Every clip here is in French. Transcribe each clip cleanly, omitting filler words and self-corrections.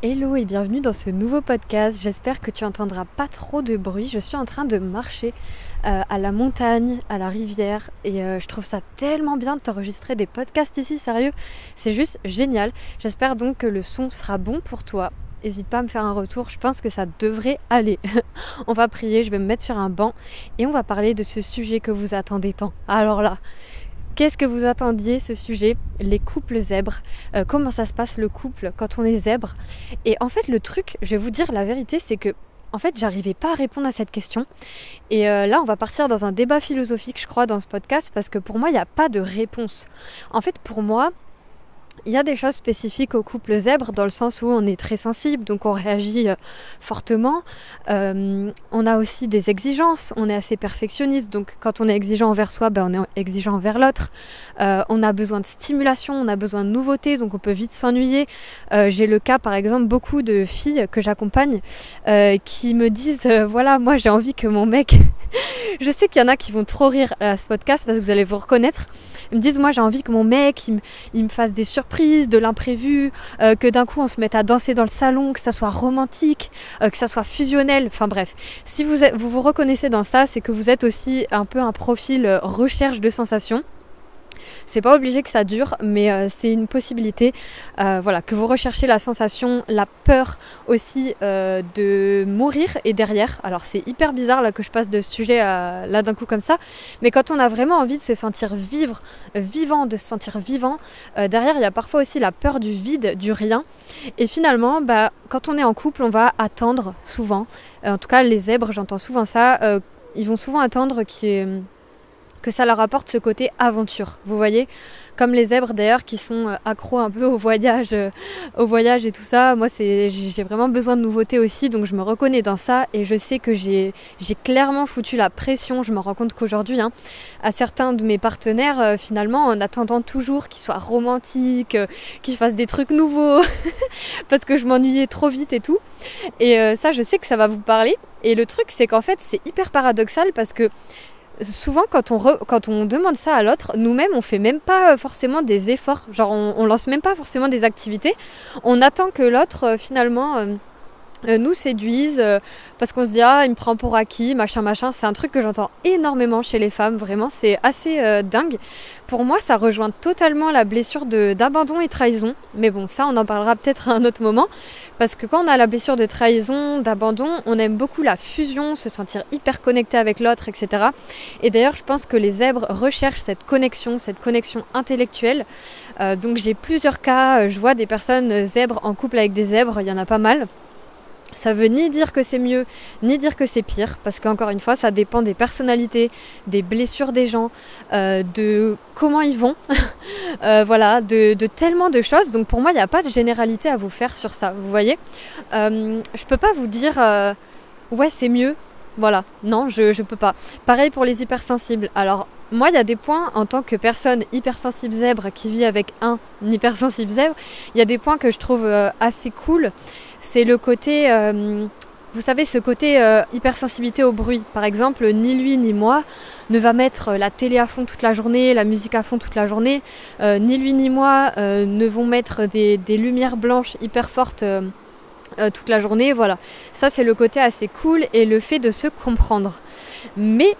Hello et bienvenue dans ce nouveau podcast. J'espère que tu entendras pas trop de bruit. Je suis en train de marcher à la montagne, à la rivière et je trouve ça tellement bien de t'enregistrer des podcasts ici, sérieux. C'est juste génial. J'espère donc que le son sera bon pour toi. N'hésite pas à me faire un retour, je pense que ça devrait aller. On va prier, je vais me mettre sur un banc et on va parler de ce sujet que vous attendez tant. Alors là, qu'est-ce que vous attendiez, ce sujet? Les couples zèbres. Comment ça se passe le couple quand on est zèbre? Et en fait, le truc, je vais vous dire la vérité, c'est que en fait, j'arrivais pas à répondre à cette question. Et là, on va partir dans un débat philosophique, je crois, dans ce podcast, parce que pour moi, il n'y a pas de réponse. En fait, pour moi, il y a des choses spécifiques au couple zèbre dans le sens où on est très sensible, donc on réagit fortement. On a aussi des exigences, on est assez perfectionniste, donc quand on est exigeant envers soi, on est exigeant envers l'autre. On a besoin de stimulation, on a besoin de nouveautés, donc on peut vite s'ennuyer. J'ai le cas par exemple beaucoup de filles que j'accompagne qui me disent voilà, moi j'ai envie que mon mec... Je sais qu'il y en a qui vont trop rire à ce podcast parce que vous allez vous reconnaître. Ils me disent moi j'ai envie que mon mec il me fasse des surprises, de l'imprévu, que d'un coup on se mette à danser dans le salon, que ça soit romantique, que ça soit fusionnel, enfin bref. Si vous reconnaissez dans ça, c'est que vous êtes aussi un peu un profil recherche de sensations. C'est pas obligé que ça dure, mais c'est une possibilité. Voilà, que vous recherchez la sensation, la peur aussi de mourir et derrière. Alors c'est hyper bizarre là que je passe de ce sujet là d'un coup comme ça, mais quand on a vraiment envie de se sentir vivant, de se sentir vivant, derrière il y a parfois aussi la peur du vide, du rien. Et finalement, quand on est en couple, on va attendre souvent. En tout cas, les zèbres, j'entends souvent ça. Ils vont souvent attendre que ça leur apporte ce côté aventure, vous voyez, comme les zèbres d'ailleurs qui sont accros un peu au voyage et tout ça. Moi j'ai vraiment besoin de nouveautés aussi, donc je me reconnais dans ça et je sais que j'ai clairement foutu la pression. Je me rends compte qu'aujourd'hui à certains de mes partenaires finalement en attendant toujours qu'ils soient romantiques, qu'ils fassent des trucs nouveaux parce que je m'ennuyais trop vite et tout, et ça je sais que ça va vous parler. Et le truc c'est qu'en fait c'est hyper paradoxal parce que souvent quand on demande ça à l'autre, nous-mêmes on fait même pas forcément des efforts, genre on lance même pas forcément des activités, on attend que l'autre finalement nous séduise parce qu'on se dit il me prend pour acquis, machin. C'est un truc que j'entends énormément chez les femmes, vraiment c'est assez dingue. Pour moi ça rejoint totalement la blessure d'abandon et trahison, mais bon ça on en parlera peut-être à un autre moment, parce que quand on a la blessure de trahison, d'abandon, on aime beaucoup la fusion, se sentir hyper connecté avec l'autre, etc. Et d'ailleurs je pense que les zèbres recherchent cette connexion intellectuelle. Donc j'ai plusieurs cas, je vois des personnes zèbres en couple avec des zèbres, il y en a pas mal. Ça veut ni dire que c'est mieux, ni dire que c'est pire, parce qu'encore une fois, ça dépend des personnalités, des blessures des gens, de comment ils vont, voilà, de tellement de choses. Donc pour moi, il n'y a pas de généralité à vous faire sur ça, vous voyez. Je peux pas vous dire, ouais, c'est mieux. Voilà, non, je peux pas. Pareil pour les hypersensibles. Alors, moi, il y a des points, en tant que personne hypersensible zèbre qui vit avec un hypersensible zèbre, il y a des points que je trouve assez cool. C'est le côté, vous savez, ce côté hypersensibilité au bruit. Par exemple, ni lui ni moi ne va mettre la télé à fond toute la journée, la musique à fond toute la journée. Ni lui ni moi ne vont mettre des lumières blanches hyper fortes toute la journée, voilà. Ça c'est le côté assez cool et le fait de se comprendre. Mais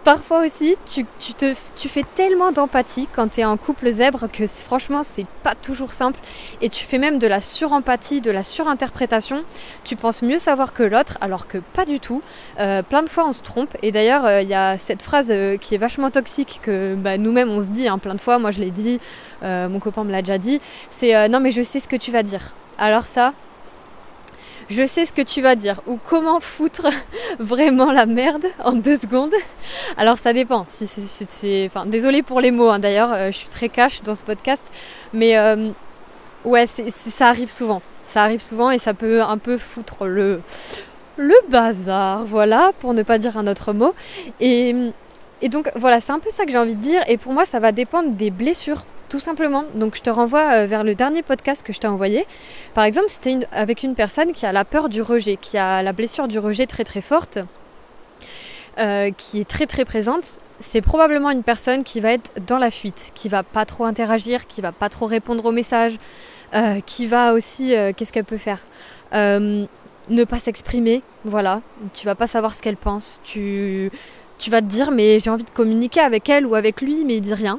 parfois aussi tu fais tellement d'empathie quand tu es en couple zèbre que franchement c'est pas toujours simple, et tu fais même de la surempathie, de la surinterprétation. Tu penses mieux savoir que l'autre alors que pas du tout. Plein de fois on se trompe, et d'ailleurs il y a cette phrase qui est vachement toxique que nous-mêmes on se dit plein de fois. Moi je l'ai dit, mon copain me l'a déjà dit, c'est non mais je sais ce que tu vas dire. Alors ça, je sais ce que tu vas dire, ou comment foutre vraiment la merde en 2 secondes. Alors ça dépend. Enfin, désolée pour les mots, d'ailleurs, je suis très cash dans ce podcast, mais ouais, ça arrive souvent. Ça arrive souvent et ça peut un peu foutre le bazar, voilà, pour ne pas dire un autre mot. Et donc voilà, c'est un peu ça que j'ai envie de dire. Et pour moi, ça va dépendre des blessures, tout simplement. Donc je te renvoie vers le dernier podcast que je t'ai envoyé. Par exemple, c'était avec une personne qui a la peur du rejet, qui a la blessure du rejet très très forte, qui est très très présente. C'est probablement une personne qui va être dans la fuite, qui va pas trop interagir, qui va pas trop répondre aux messages, qui va aussi, qu'est-ce qu'elle peut faire, ne pas s'exprimer, voilà, tu vas pas savoir ce qu'elle pense, tu vas te dire mais j'ai envie de communiquer avec elle ou avec lui mais il dit rien.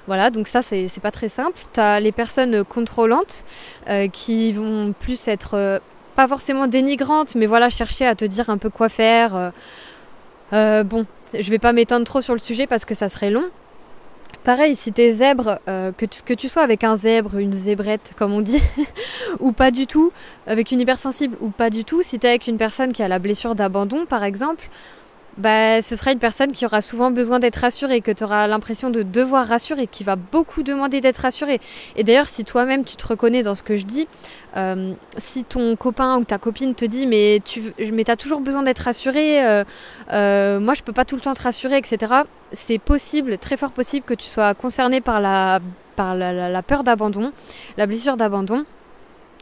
Voilà, donc ça c'est pas très simple. Tu as les personnes contrôlantes qui vont plus être pas forcément dénigrantes, mais voilà, chercher à te dire un peu quoi faire. Bon, je vais pas m'étendre trop sur le sujet parce que ça serait long. Pareil, si t'es zèbre, que tu sois avec un zèbre, une zébrette comme on dit, ou pas du tout, avec une hypersensible ou pas du tout, si t'es avec une personne qui a la blessure d'abandon par exemple, bah, ce sera une personne qui aura souvent besoin d'être rassurée, que tu auras l'impression de devoir rassurer, qui va beaucoup demander d'être rassurée. Et d'ailleurs, si toi-même tu te reconnais dans ce que je dis, si ton copain ou ta copine te dit mais t'as toujours besoin d'être rassurée, moi je peux pas tout le temps te rassurer, etc. C'est possible, très fort possible que tu sois concerné par la peur d'abandon, la blessure d'abandon.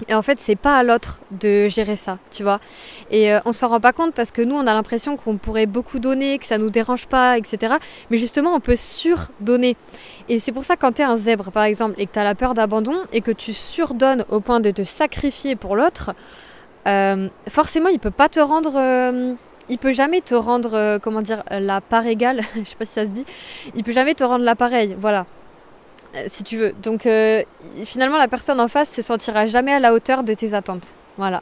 Et en fait, c'est pas à l'autre de gérer ça, tu vois. Et on s'en rend pas compte parce que nous, on a l'impression qu'on pourrait beaucoup donner, que ça nous dérange pas, etc. Mais justement, on peut surdonner. Et c'est pour ça que quand t'es un zèbre, par exemple, et que t'as la peur d'abandon, et que tu surdonnes au point de te sacrifier pour l'autre, forcément, il peut pas te rendre... il peut jamais te rendre, comment dire, la part égale. Je sais pas si ça se dit. Il peut jamais te rendre la pareille, voilà. Si tu veux. Donc finalement la personne en face se sentira jamais à la hauteur de tes attentes. Voilà.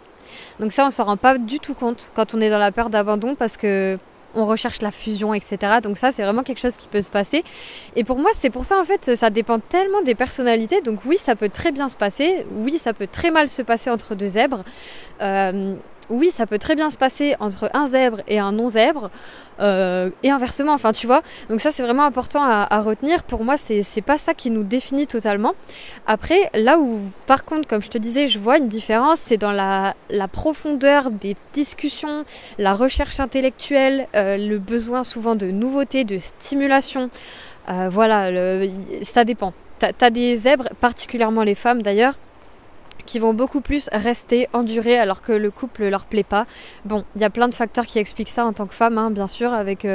Donc ça on s'en rend pas du tout compte quand on est dans la peur d'abandon parce que on recherche la fusion, etc. Donc ça c'est vraiment quelque chose qui peut se passer. Et pour moi c'est pour ça en fait ça dépend tellement des personnalités. Donc oui ça peut très bien se passer. Oui ça peut très mal se passer entre deux zèbres. Oui, ça peut très bien se passer entre un zèbre et un non-zèbre, et inversement, enfin tu vois. Donc ça c'est vraiment important à retenir. Pour moi c'est pas ça qui nous définit totalement. Après, là où par contre, comme je te disais, je vois une différence, c'est dans la profondeur des discussions, la recherche intellectuelle, le besoin souvent de nouveautés, de stimulation. Voilà, ça dépend. T'as des zèbres, particulièrement les femmes d'ailleurs, qui vont beaucoup plus rester, endurer alors que le couple leur plaît pas. Bon, il y a plein de facteurs qui expliquent ça en tant que femme, hein, bien sûr, avec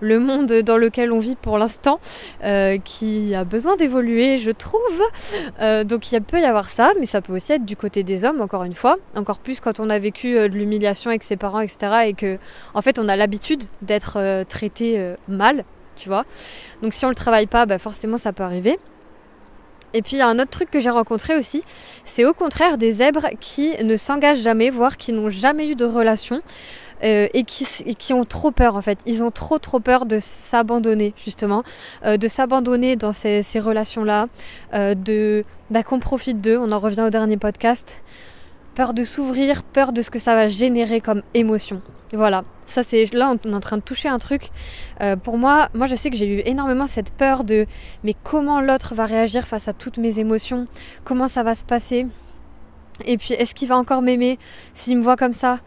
le monde dans lequel on vit pour l'instant, qui a besoin d'évoluer, je trouve. Donc il peut y avoir ça, mais ça peut aussi être du côté des hommes, encore une fois. Encore plus quand on a vécu de l'humiliation avec ses parents, etc. Et que, en fait, on a l'habitude d'être traité mal, tu vois. Donc si on le travaille pas, bah, forcément ça peut arriver. Et puis il y a un autre truc que j'ai rencontré aussi, c'est au contraire des zèbres qui ne s'engagent jamais, voire qui n'ont jamais eu de relation et qui ont trop peur en fait. Ils ont trop peur de s'abandonner justement, de s'abandonner dans ces relations-là, qu'on profite d'eux, on en revient au dernier podcast. Peur de s'ouvrir, peur de ce que ça va générer comme émotion. Voilà, ça c'est là on est en train de toucher un truc. Pour moi je sais que j'ai eu énormément cette peur de mais comment l'autre va réagir face à toutes mes émotions, comment ça va se passer. Et puis est-ce qu'il va encore m'aimer s'il me voit comme ça,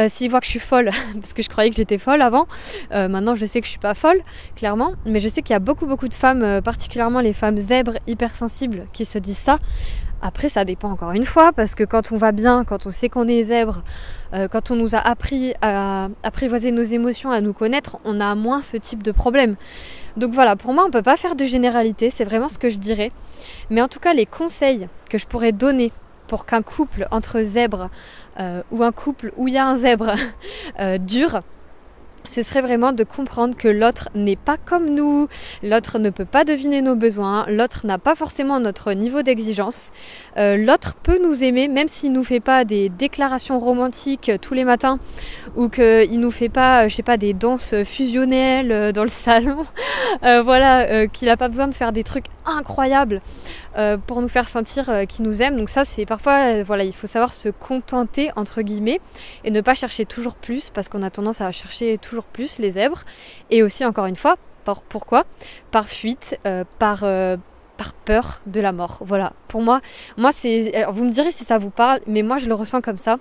s'il voit que je suis folle, parce que je croyais que j'étais folle avant. Maintenant je sais que je suis pas folle, clairement, mais je sais qu'il y a beaucoup de femmes, particulièrement les femmes zèbres hypersensibles, qui se disent ça. Après ça dépend encore une fois, parce que quand on va bien, quand on sait qu'on est zèbre, quand on nous a appris à apprivoiser nos émotions, à nous connaître, on a moins ce type de problème. Donc voilà, pour moi on peut pas faire de généralité, c'est vraiment ce que je dirais. Mais en tout cas les conseils que je pourrais donner pour qu'un couple entre zèbres ou un couple où il y a un zèbre dure, ce serait vraiment de comprendre que l'autre n'est pas comme nous, l'autre ne peut pas deviner nos besoins, l'autre n'a pas forcément notre niveau d'exigence, l'autre peut nous aimer même s'il nous fait pas des déclarations romantiques tous les matins ou qu'il nous fait pas, je sais pas, des danses fusionnelles dans le salon, qu'il a pas besoin de faire des trucs incroyables pour nous faire sentir qu'il nous aime. Donc ça c'est parfois, il faut savoir se contenter entre guillemets et ne pas chercher toujours plus, parce qu'on a tendance à chercher toujours plus les zèbres. Et aussi encore une fois, pourquoi ? Par fuite, par peur de la mort. Voilà, pour moi c'est, alors vous me direz si ça vous parle, mais moi je le ressens comme ça.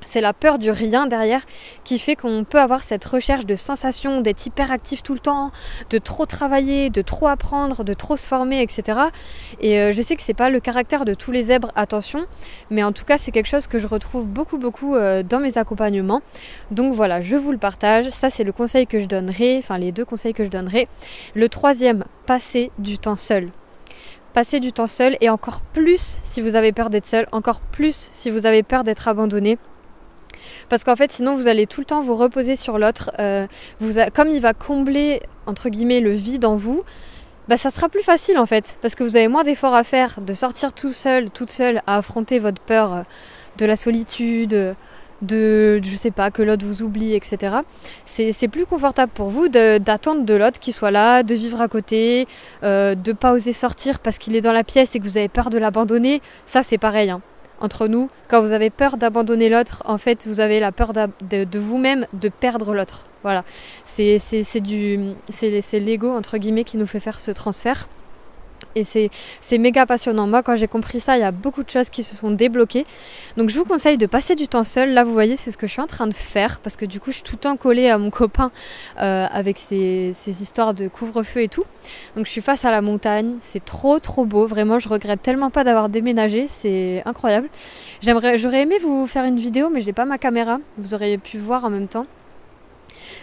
C'est la peur du rien derrière qui fait qu'on peut avoir cette recherche de sensation, d'être hyper actif tout le temps, de trop travailler, de trop apprendre, de trop se former, etc. Et je sais que c'est pas le caractère de tous les zèbres, attention, mais en tout cas c'est quelque chose que je retrouve beaucoup dans mes accompagnements. Donc voilà, je vous le partage. Ça c'est le conseil que je donnerai, enfin les deux conseils que je donnerai. Le troisième, passer du temps seul. passer du temps seul, et encore plus si vous avez peur d'être seul, encore plus si vous avez peur d'être abandonné. Parce qu'en fait, sinon, vous allez tout le temps vous reposer sur l'autre. Comme il va combler, entre guillemets, le vide en vous, ça sera plus facile en fait. Parce que vous avez moins d'efforts à faire, de sortir tout seul, toute seule, à affronter votre peur de la solitude, je sais pas, que l'autre vous oublie, etc. C'est plus confortable pour vous d'attendre de l'autre qu'il soit là, de vivre à côté, de pas oser sortir parce qu'il est dans la pièce et que vous avez peur de l'abandonner. Ça, c'est pareil, hein. Entre nous, quand vous avez peur d'abandonner l'autre, en fait, vous avez la peur de vous-même de perdre l'autre. Voilà, c'est l'ego, entre guillemets, qui nous fait faire ce transfert. Et c'est méga passionnant. Moi, quand j'ai compris ça, il y a beaucoup de choses qui se sont débloquées. Donc, je vous conseille de passer du temps seul. Là, vous voyez, c'est ce que je suis en train de faire. Parce que du coup, je suis tout le temps collée à mon copain avec ces histoires de couvre-feu et tout. Donc, je suis face à la montagne. C'est trop, trop beau. Vraiment, je regrette tellement pas d'avoir déménagé. C'est incroyable. J'aurais aimé vous faire une vidéo, mais je n'ai pas ma caméra. Vous auriez pu voir en même temps.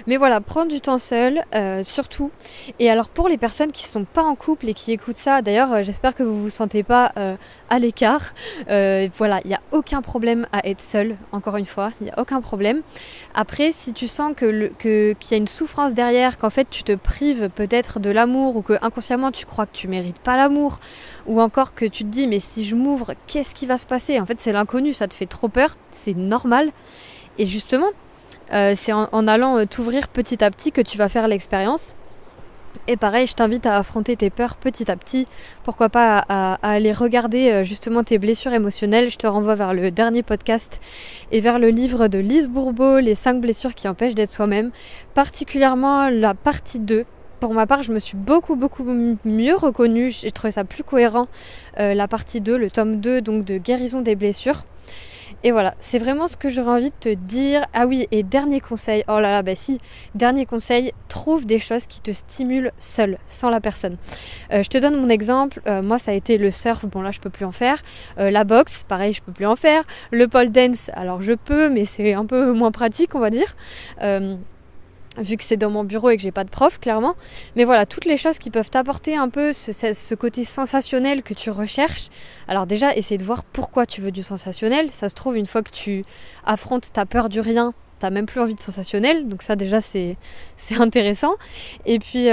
Mais voilà, prendre du temps seul, surtout. Et alors pour les personnes qui ne sont pas en couple et qui écoutent ça, d'ailleurs j'espère que vous ne vous sentez pas à l'écart. Voilà, il n'y a aucun problème à être seul, encore une fois, il n'y a aucun problème. Après, si tu sens qu'il y a une souffrance derrière, qu'en fait tu te prives peut-être de l'amour, ou que inconsciemment tu crois que tu mérites pas l'amour, ou encore que tu te dis mais si je m'ouvre, qu'est-ce qui va se passer? En fait c'est l'inconnu, ça te fait trop peur, c'est normal. Et justement, c'est en allant t'ouvrir petit à petit que tu vas faire l'expérience. Et pareil, je t'invite à affronter tes peurs petit à petit. Pourquoi pas à aller regarder justement tes blessures émotionnelles. Je te renvoie vers le dernier podcast et vers le livre de Lise Bourbeau, Les 5 blessures qui empêchent d'être soi-même. Particulièrement la partie 2. Pour ma part, je me suis beaucoup mieux reconnue. J'ai trouvé ça plus cohérent. La partie 2, le tome 2, donc de guérison des blessures. Et voilà, c'est vraiment ce que j'aurais envie de te dire. Ah oui, et dernier conseil, oh là là, dernier conseil, trouve des choses qui te stimulent seul, sans la personne. Je te donne mon exemple, moi ça a été le surf, bon là je peux plus en faire, la boxe, pareil je peux plus en faire, le pole dance, alors je peux, mais c'est un peu moins pratique on va dire. Vu que c'est dans mon bureau et que j'ai pas de prof, clairement. Mais voilà, toutes les choses qui peuvent t'apporter un peu ce côté sensationnel que tu recherches. Alors déjà, essaye de voir pourquoi tu veux du sensationnel. Ça se trouve, une fois que tu affrontes ta peur du rien, t'as même plus envie de sensationnel. Donc ça, déjà, c'est intéressant. Et puis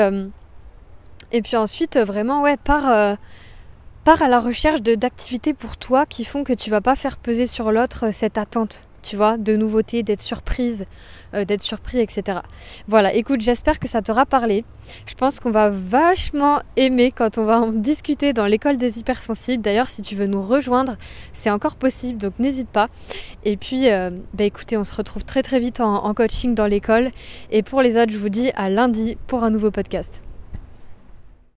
ensuite, vraiment, ouais, pars à la recherche d'activités pour toi qui font que tu vas pas faire peser sur l'autre cette attente. Tu vois, de nouveautés, d'être surprise, d'être surpris, etc. Voilà, écoute, j'espère que ça t'aura parlé. Je pense qu'on va vachement aimer quand on va en discuter dans l'école des hypersensibles. D'ailleurs, si tu veux nous rejoindre, c'est encore possible, donc n'hésite pas. Et puis, écoutez, on se retrouve très très vite en coaching dans l'école. Et pour les autres, je vous dis à lundi pour un nouveau podcast.